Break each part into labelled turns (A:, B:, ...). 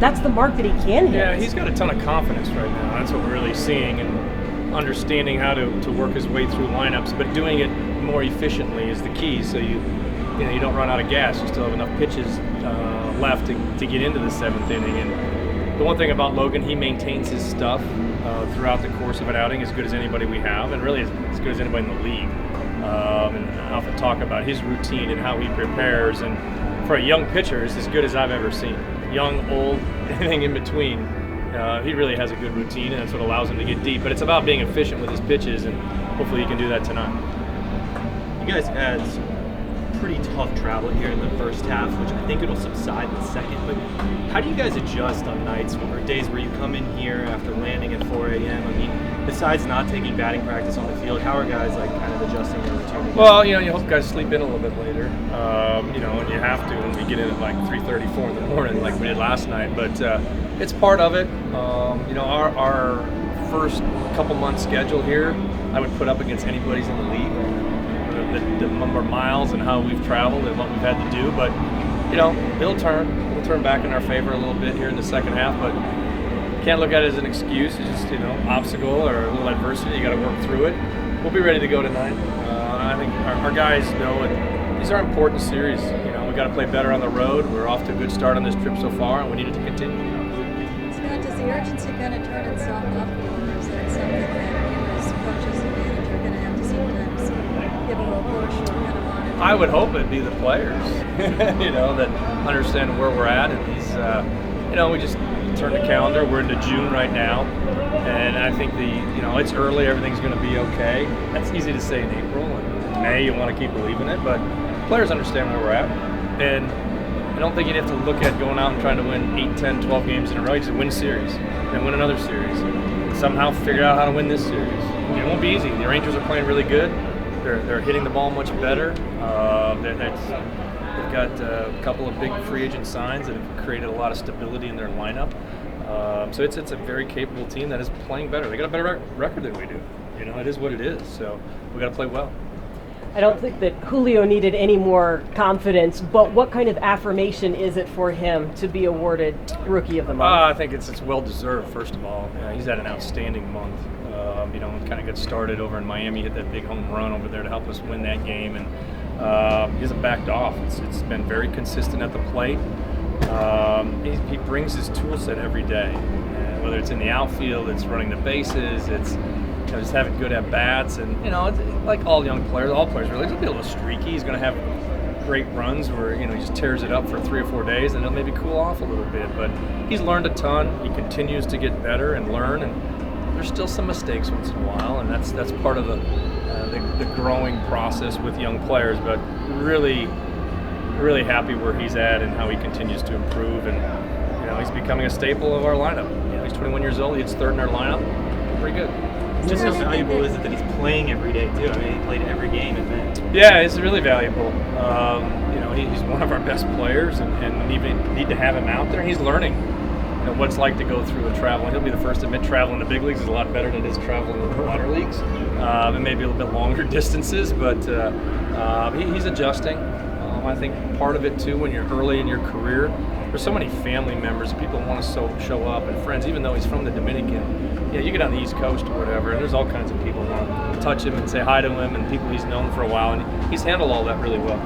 A: that's the mark that he can hit.
B: Yeah, he's got a ton of confidence right now. That's what we're really seeing, and understanding how to work his way through lineups, but doing it more efficiently is the key. So you don't run out of gas. You still have enough pitches left to get into the 7th inning. And the one thing about Logan, he maintains his stuff throughout the course of an outing as good as anybody we have, and really as good as anybody in the league. And I often talk about his routine and how he prepares, and for a young pitcher, it's as good as I've ever seen. Young, old, anything in between. He really has a good routine, and that's what allows him to get deep. But it's about being efficient with his pitches, and hopefully he can do that tonight.
C: You guys had some pretty tough travel here in the first half, which I think it'll subside in the second. But how do you guys adjust on nights or days where you come in here after landing at 4 a.m.? I mean, besides not taking batting practice on the field, how are guys kind of adjusting their routine?
B: Well, you hope guys sleep in a little bit later, and you have to when we get in at like 3:30, 4 in the morning, like we did last night. But it's part of it. Our first couple months schedule here, I would put up against anybody's in the league. The number of miles and how we've traveled and what we've had to do, but it'll turn back in our favor a little bit here in the second half. But can't look at it as an excuse. It's just obstacle or a little adversity. You got to work through it. We'll be ready to go tonight. I think our guys know it. These are important series. We got to play better on the road. We're off to a good start on this trip so far, and we need it to continue.
D: Scott, does the urgency kind of turn itself up, or is that something that as coaches and manager are going to have to sometimes give a little push or kind of on it?
B: I would hope it'd be the players, that understand where we're at, and these, we just turned the calendar. We're into June right now, and I think it's early. Everything's going to be okay. That's easy to say in April, and May you want to keep believing it, but players understand where we're at, and I don't think you'd have to look at going out and trying to win 8, 10, 12 games in a row. You just win series, then win another series, and somehow figure out how to win this series. It won't be easy. The Rangers are playing really good. They're hitting the ball much better. They've got a couple of big free agent signs that have created a lot of stability in their lineup. So it's a very capable team that is playing better. They got a better record than we do. It is what it is. So we got to play well.
A: I don't think that Julio needed any more confidence, but what kind of affirmation is it for him to be awarded Rookie of the Month?
B: I think it's well deserved. First of all, he's had an outstanding month. Kind of got started over in Miami, hit that big home run over there to help us win that game, and he hasn't backed off. It's been very consistent at the plate. He brings his tool set every day, whether it's in the outfield, it's running the bases, it's just having good at bats, and it's like all young players, all players really, he'll be a little streaky. He's going to have great runs where he just tears it up for 3 or 4 days, and he'll maybe cool off a little bit. But he's learned a ton. He continues to get better and learn, and there's still some mistakes once in a while, and that's part of the growing process with young players. But really, really happy where he's at and how he continues to improve, and he's becoming a staple of our lineup. He's 21 years old. He hits third in our lineup. Pretty good.
C: Just how valuable is it that he's playing every day too? I mean, he played every game in May.
B: Yeah, it's really valuable. He's one of our best players, and even need to have him out there. And he's learning what it's like to go through a travel. And he'll be the first to admit traveling in the big leagues is a lot better than it is traveling in the minor leagues. And maybe a little bit longer distances, but he's adjusting. I think part of it too, when you're early in your career, there's so many family members, people want to show up, and friends. Even though he's from the Dominican, you get on the East Coast or whatever, and there's all kinds of people who want to touch him and say hi to him, and people he's known for a while, and he's handled all that really well.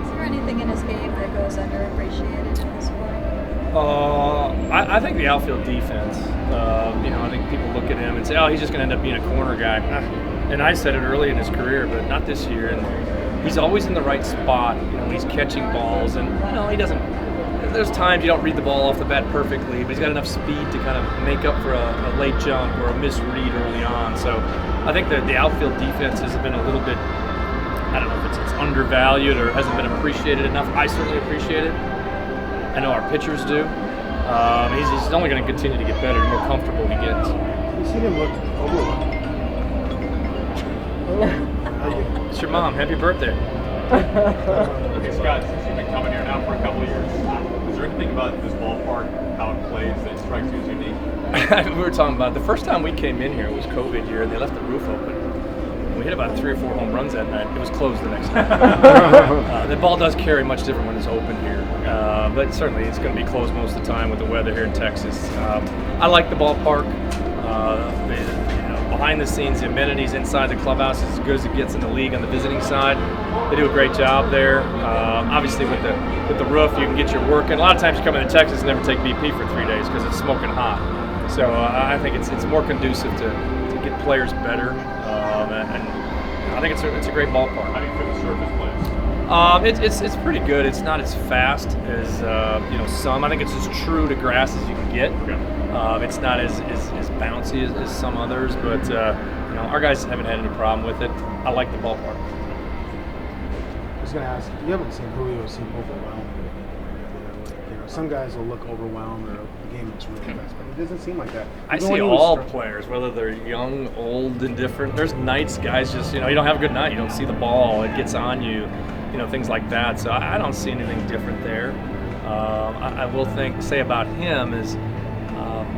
D: Is there anything in his game that goes underappreciated at this point?
B: I think the outfield defense. I think people look at him and say, "Oh, he's just going to end up being a corner guy." And I said it early in his career, but not this year. And he's always in the right spot. When he's catching balls, and he doesn't. There's times you don't read the ball off the bat perfectly, but he's got enough speed to kind of make up for a late jump or a misread early on. So I think that the outfield defense has been a little bit, I don't know if it's undervalued or hasn't been appreciated enough. I certainly appreciate it. I know our pitchers do. He's only going to continue to get better the more comfortable he gets.
E: You see him look overlooked.
B: It's your mom. Happy birthday.
F: Okay, Scott, since you've been coming here now for a couple of years, is there anything about this ballpark, how it plays, that strikes you as unique?
B: We were talking about the first time we came in here, it was COVID year, and they left the roof open. We hit about 3 or 4 home runs that night. It was closed the next night. The ball does carry much different when it's open here, but certainly it's going to be closed most of the time with the weather here in Texas. I like the ballpark. Behind the scenes, the amenities inside the clubhouse is as good as it gets in the league on the visiting side. They do a great job there. Obviously, with the roof, you can get your work in. A lot of times you come into Texas and never take BP for 3 days because it's smoking hot. So I think it's more conducive to get players better, and I think it's a great ballpark.
F: How do you feel the surface plays?
B: It's pretty good. It's not as fast as some. I think it's as true to grass as you can get.
F: Okay.
B: It's not as bouncy as some others, but our guys haven't had any problem with it. I like the ballpark.
E: I was going to ask, you haven't seen Julio seem overwhelmed. Some guys will look overwhelmed or the game looks really fast, but it doesn't seem like that.
B: I
E: Even
B: see
E: when he was
B: all
E: str-
B: players, whether they're young, old, indifferent. There's nights guys just, you don't have a good night. You don't see the ball. It gets on you, things like that. So I don't see anything different there. I will say about him is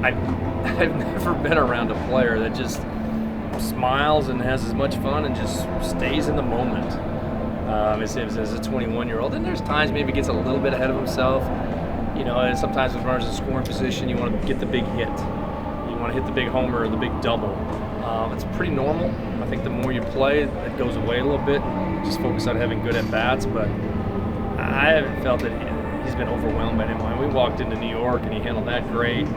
B: I've never been around a player that just smiles and has as much fun and just stays in the moment as a 21-year-old. And there's times maybe gets a little bit ahead of himself. And sometimes with runners in scoring position, you want to get the big hit. You want to hit the big homer or the big double. It's pretty normal. I think the more you play, it goes away a little bit. Just focus on having good at-bats. But I haven't felt that he's been overwhelmed by anyone. We walked into New York and he handled that great.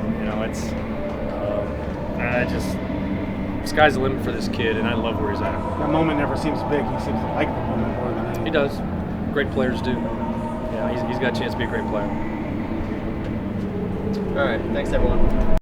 B: Sky's the limit for this kid, and I love where he's at.
E: That moment never seems big. He seems to like the moment more than anything.
B: He does. Great players do. He's got a chance to be a great player.
G: All right, thanks everyone.